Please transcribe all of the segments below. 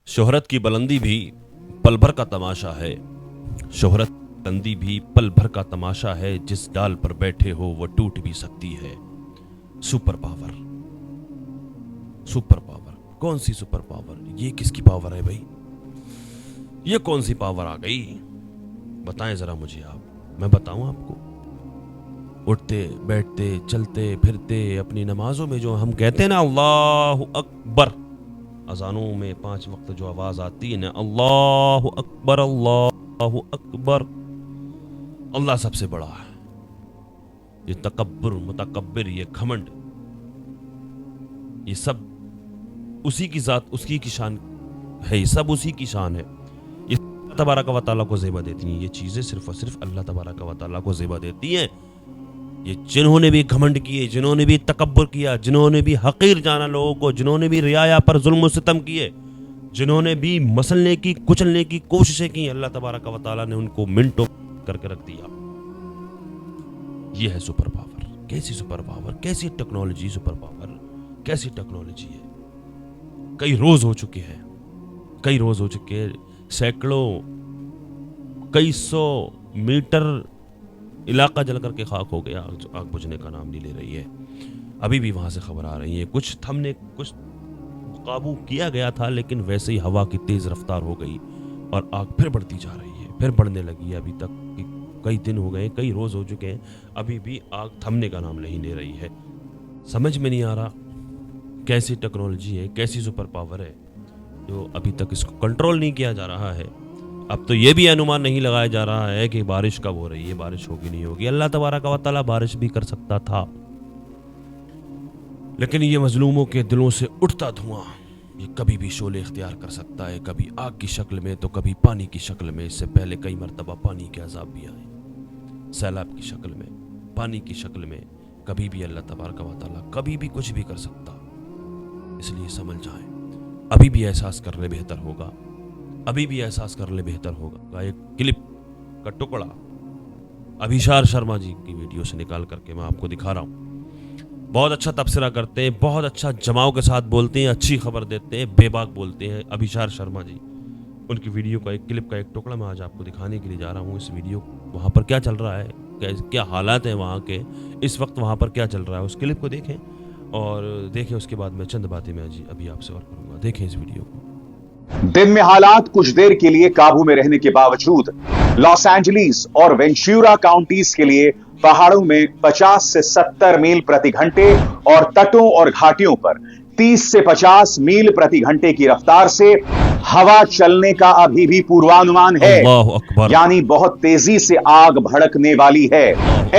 शोहरत की बुलंदी भी पल भर का तमाशा है, शोहरत की बुलंदी भी पल भर का तमाशा है, जिस डाल पर बैठे हो वो टूट भी सकती है। सुपर पावर, सुपर पावर, कौन सी सुपर पावर? ये किसकी पावर है भाई? ये कौन सी पावर आ गई? बताएं जरा मुझे आप, मैं बताऊं आपको। उठते बैठते चलते फिरते अपनी नमाजों में जो हम कहते हैं ना अल्लाह अकबर, अजानों में 5 वक्त जो आवाज आती है ना अल्लाह अकबर अल्लाह अकबर, अल्लाह सबसे बड़ा है। ये तकब्बुर मुतकब्बिर, ये घमंड, ये सब उसी की जात, उसकी की शान है, ये सब उसी की शान है। ये तबारक व तआला को ज़ेबा देती हैं, ये चीज़ें सिर्फ और सिर्फ अल्लाह तबारक व तआला को ज़ेबा देती हैं। ये जिन्होंने भी घमंड किए, जिन्होंने भी तकब्बुर किया, जिन्होंने भी हकीर जाना लोगों को, जिन्होंने भी रियाया पर जुल्म और सितम किए, जिन्होंने भी मसलने की कुचलने की कोशिशें की, अल्लाह तबारक व तआला ने उनको मिनटों करके रख दिया। ये है सुपर पावर। कैसी सुपर पावर, कैसी टेक्नोलॉजी, सुपर पावर कैसी टेक्नोलॉजी है? कई रोज हो चुके हैं, कई रोज हो चुके हैं, सैकड़ों कई 100 मीटर इलाका जल करके खाक हो गया, आग बुझने का नाम नहीं ले रही है। अभी भी वहां से खबर आ रही है, कुछ थमने, कुछ काबू किया गया था, लेकिन वैसे ही हवा की तेज रफ्तार हो गई और आग फिर बढ़ती जा रही है, फिर बढ़ने लगी है। अभी तक कई दिन हो गए, कई रोज हो चुके हैं, अभी भी आग थमने का नाम नहीं ले रही है। समझ में नहीं आ रहा कैसी टेक्नोलॉजी है, कैसी सुपर पावर है जो अभी तक इसको कंट्रोल नहीं किया जा रहा है। अब तो ये भी अनुमान नहीं लगाया जा रहा है कि बारिश कब हो रही है, बारिश होगी नहीं होगी। अल्लाह तबारक व तआला बारिश भी कर सकता था, लेकिन ये मजलूमों के दिलों से उठता धुआं ये कभी भी शोले इख्तियार कर सकता है, कभी आग की शक्ल में तो कभी पानी की शक्ल में। इससे पहले कई मरतबा पानी के अजाब भी आए, सैलाब की शक्ल में, पानी की शक्ल में। कभी भी अल्लाह तबारक व तआला कभी भी कुछ भी कर सकता, इसलिए समझ जाएं, अभी भी एहसास कर ले बेहतर होगा, अभी भी एहसास कर ले बेहतर होगा। एक क्लिप का टुकड़ा अभिशार शर्मा जी की वीडियो से निकाल करके मैं आपको दिखा रहा हूँ। बहुत अच्छा तबसरा करते हैं, बहुत अच्छा जमाव के साथ बोलते हैं, अच्छी खबर देते हैं, बेबाक बोलते हैं अभिशार शर्मा जी। उनकी वीडियो का एक क्लिप का एक टुकड़ा मैं आज आपको दिखाने के लिए जा रहा हूँ। इस वीडियो वहाँ पर क्या चल रहा है, क्या हालात हैं वहाँ के, इस वक्त वहाँ पर क्या चल रहा है, उस क्लिप को देखें और देखें उसके बाद मैं चंद बातें मैं अभी आपसे और करूँगा। देखें इस वीडियो को। दिन में हालात कुछ देर के लिए काबू में रहने के बावजूद लॉस एंजलिस और वेंचुरा काउंटीज के लिए पहाड़ों में 50 से 70 मील प्रति घंटे और तटों और घाटियों पर 30 से 50 मील प्रति घंटे की रफ्तार से हवा चलने का अभी भी पूर्वानुमान है, यानी बहुत तेजी से आग भड़कने वाली है।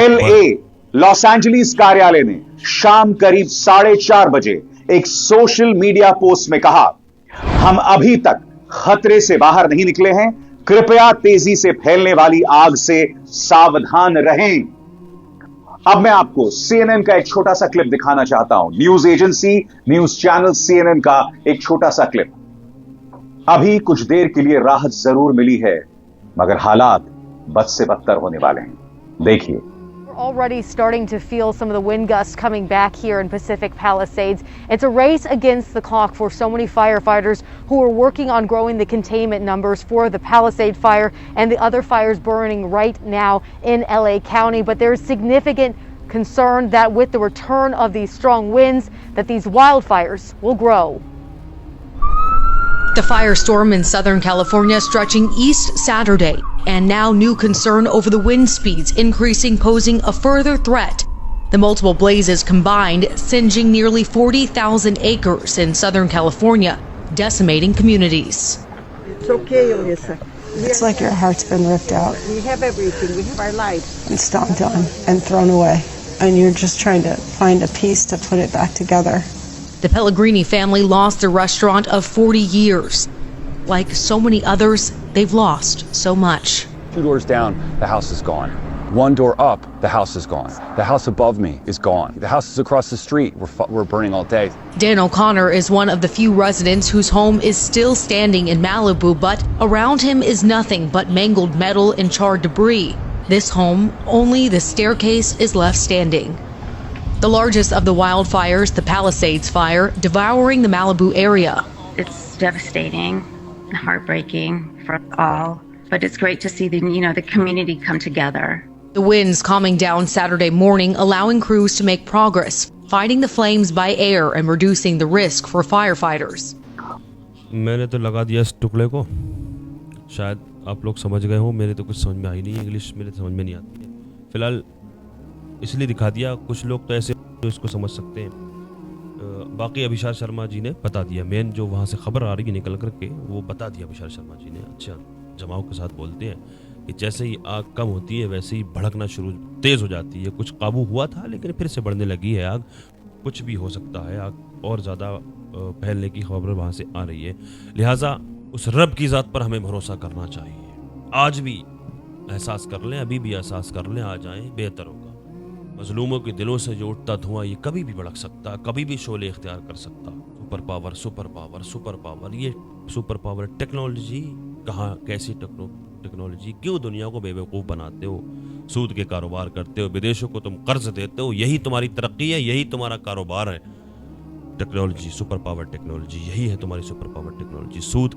LA लॉस एंजलिस कार्यालय ने शाम करीब 4:30 बजे एक सोशल मीडिया पोस्ट में कहा, हम अभी तक खतरे से बाहर नहीं निकले हैं, कृपया तेजी से फैलने वाली आग से सावधान रहें। अब मैं आपको CNN का एक छोटा सा क्लिप दिखाना चाहता हूं, news agency news channel CNN का एक छोटा सा क्लिप। अभी कुछ देर के लिए राहत जरूर मिली है, मगर हालात बद से बदतर होने वाले हैं। देखिए। Already starting to feel some of the wind gusts coming back here in Pacific Palisades. It's a race against the clock for so many firefighters who are working on growing the containment numbers for the Palisade fire and the other fires burning right now in LA County. But there's significant concern that with the return of these strong winds, that these wildfires will grow. The firestorm in Southern California stretching east Saturday, and now new concern over the wind speeds increasing, posing a further threat. The multiple blazes combined singeing nearly 40,000 acres in Southern California, decimating communities. It's okay, Alyssa. It's like your heart's been ripped out. We have everything. We have our life. And stomped on and thrown away. And you're just trying to find a piece to put it back together. The Pellegrini family lost a restaurant of 40 years. Like so many others, they've lost so much. 2 doors down, the house is gone. 1 door up, the house is gone. The house above me is gone. The houses across the street were burning all day. Dan O'Connor is one of the few residents whose home is still standing in Malibu, but around him is nothing but mangled metal and charred debris. This home, only the staircase is left standing. The largest of the wildfires, the Palisades fire, devouring the Malibu area. It's devastating. heartbreaking for us all, but it's great to see the community come together. The winds calming down Saturday morning, allowing crews to make progress, fighting the flames by air and reducing the risk for firefighters. मैंने तो लगा दिया इस टुकड़े को, शायद आप लोग समझ गए हो, मेरे तो कुछ समझ में आई नहीं, इंग्लिश मेरे समझ में नहीं आती है, फिलहाल इसलिए दिखा दिया, कुछ लोग तो ऐसे जो इसको समझ सकते हैं। बाकी अभिषार शर्मा जी ने बता दिया, मेन जो वहाँ से खबर आ रही है निकल करके वो बता दिया अभिषार शर्मा जी ने। अच्छा जमाव के साथ बोलते हैं कि जैसे ही आग कम होती है वैसे ही भड़कना शुरू तेज़ हो जाती है, कुछ काबू हुआ था लेकिन फिर से बढ़ने लगी है आग, कुछ भी हो सकता है, आग और ज़्यादा फैलने की खबर वहाँ से आ रही है। लिहाजा उस रब की ज़ात पर हमें भरोसा करना चाहिए। आज भी एहसास कर लें, अभी भी एहसास कर लें, आ जाएं बेहतर होगा। मजलूमों के दिलों से जो उठता धुआं ये कभी भी भड़क सकता, कभी भी शोले इख्तियार कर सकता। Super power super power super power, ये सुपर पावर टेक्नोलॉजी कहाँ, कैसी टेक्नोलॉजी, क्यों दुनिया को बेवकूफ़ बनाते हो, सूद के कारोबार करते हो, विदेशों को तुम कर्ज देते हो, यही तुम्हारी तरक्की है, यही तुम्हारा कारोबार है। टेक्नोलॉजी सुपर पावर टेक्नोलॉजी, यही है तुम्हारी सुपर पावर टेक्नोलॉजी। सूद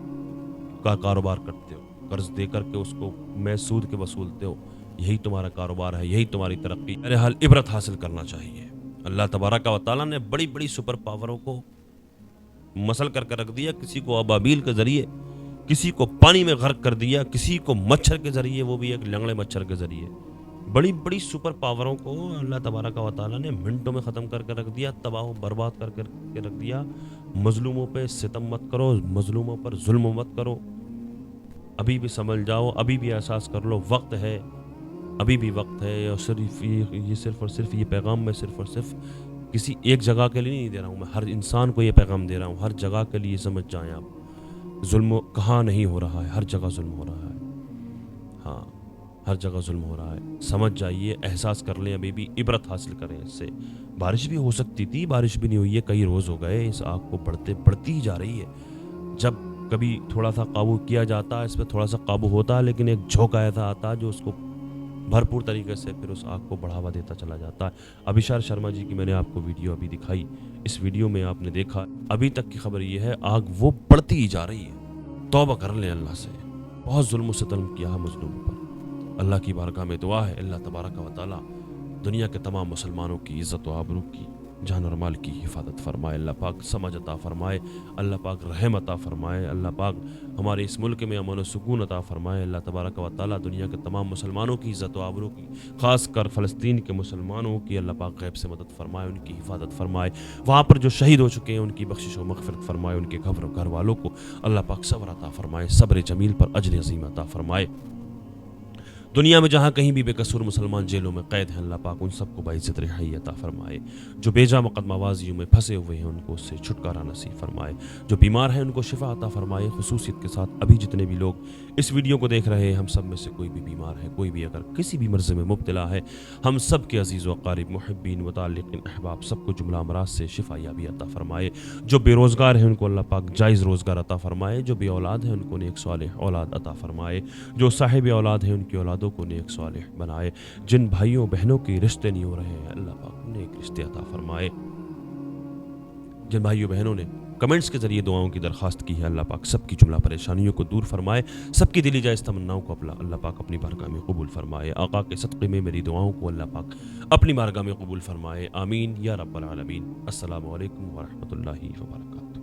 का कारोबार करते हो, कर्ज दे करके उसको मैं सूद के वसूलते हो, यही तुम्हारा कारोबार है, यही तुम्हारी तरक्की। मेरे हाल इबरत हासिल करना चाहिए। अल्लाह तबारक व तआला ने बड़ी बड़ी सुपर पावरों को मसल करके रख दिया, किसी को अबाबील के ज़रिए, किसी को पानी में गर्क कर दिया, किसी को मच्छर के ज़रिए, वो भी एक लंगड़े मच्छर के ज़रिए। बड़ी बड़ी सुपर पावरों को अल्लाह तबारक व तआला ने मिनटों में ख़त्म करके रख दिया, तबाह बर्बाद करके रख दिया। मजलूमों पे सितम मत करो, मजलूमों पर जुल्म मत करो। अभी भी समझ जाओ, अभी भी एहसास कर लो, वक्त है, अभी भी वक्त है। और सिर्फ ये सिर्फ और सिर्फ ये पैगाम मैं सिर्फ और सिर्फ किसी एक जगह के लिए नहीं दे रहा हूँ, मैं हर इंसान को ये पैगाम दे रहा हूँ, हर जगह के लिए समझ जाएं आप। जुल्म कहाँ नहीं हो रहा है, हर जगह जुल्म हो रहा है। हाँ, हर जगह जुल्म हो रहा है, समझ जाइए, एहसास कर लें, अभी भी इबरत हासिल करें इससे। बारिश भी हो सकती थी, बारिश भी नहीं हुई है, कई रोज़ हो गए, इस आग को बढ़ती ही जा रही है। जब कभी थोड़ा सा काबू किया जाता है, इस पर थोड़ा सा काबू होता है, लेकिन एक झोंका ऐसा आता है जो उसको भरपूर तरीके से फिर उस आग को बढ़ावा देता चला जाता है। अभिषार शर्मा जी की मैंने आपको वीडियो अभी दिखाई, इस वीडियो में आपने देखा, अभी तक की खबर ये है आग वो बढ़ती ही जा रही है। तौबा कर लें अल्लाह से, बहुत जुल्म सितम किया है मुस्लिमों पर। अल्लाह की बारगाह में दुआ है, अल्लाह तबारक व तआला दुनिया के तमाम मुसलमानों की इज़्ज़त व आबरू की, जान और माल की हिफाजत फरमाए। अल्लाह पाक समझ अता फरमाए, अल्लाह पाक रहम अता फरमाए, अल्लाह पाक हमारे इस मुल्क में अमन व सुकून अता फरमाए। अल्लाह तबारक व तआला दुनिया के तमाम मुसलमानों की इज़्ज़त व आबरू की, ख़ास कर फ़लस्तीन के मुसलमानों की अल्लाह पाक गैब से मदद फरमाए, उनकी हिफाजत फरमाए। वहाँ पर जो शहीद हो चुके हैं उनकी बख्शिश व मग़फ़िरत फरमाए, उनके घर वालों को अल्लाह पाक सब्र अता फरमाए, सब्र जमील पर अजर अज़ीम अता फरमाए। दुनिया में जहाँ कहीं भी बेकसूर मुसलमान जेलों में कैद हैं, अल्लाह पाक उन सबको बाइज़्ज़त रिहाई अता फरमाए। जो बेजा मुक़दमाबाज़ियों में फंसे हुए हैं उनको उससे छुटकारा नसीब फरमाए। जो बीमार हैं उनको शिफा अता फरमाए। खुसूसियत के साथ अभी जितने भी लोग इस वीडियो को देख रहे हैं, हम सब में से कोई भी बीमार है, कोई भी अगर किसी भी मर्ज़ में मुब्तला है, हम सब के अज़ीज़ व क़ारिब मुहिब्बीन मुताल्लिक़ीन अहबाब सबको जुमला अमराज से शिफा याबी अता फरमाए। जो बेरोज़गार हैं उनको अल्लाह पाक जायज़ रोज़गार अता फरमाए। जो बे औलाद हैं उनको नेक सालिह औलाद अता फरमाए। जो साहिब औलाद हैं उनकी औलादों को नेक सालिह बनाए। जिन भाइयों बहनों के रिश्ते नहीं हो रहे हैं, अल्लाह पाक नेक रिश्ते अता फरमाए। जिन भाइयों बहनों ने कमेंट्स के जरिए दुआओं की दरख्वास्त की है, अल्लाह पाक सबकी जुमला परेशानियों को दूर फरमाए, सबकी दिली जायज़ तमन्नाओं को अल्लाह पाक अपनी बारगाह में कबूल फरमाए। आका के सदक़े में मेरी दुआओं को अल्लाह पाक अपनी बारगाह में कबूल फरमाए। आमीन या रब्बल आलमीन। अस्सलामु अलैकुम व रहमतुल्लाहि व बरकातुहू।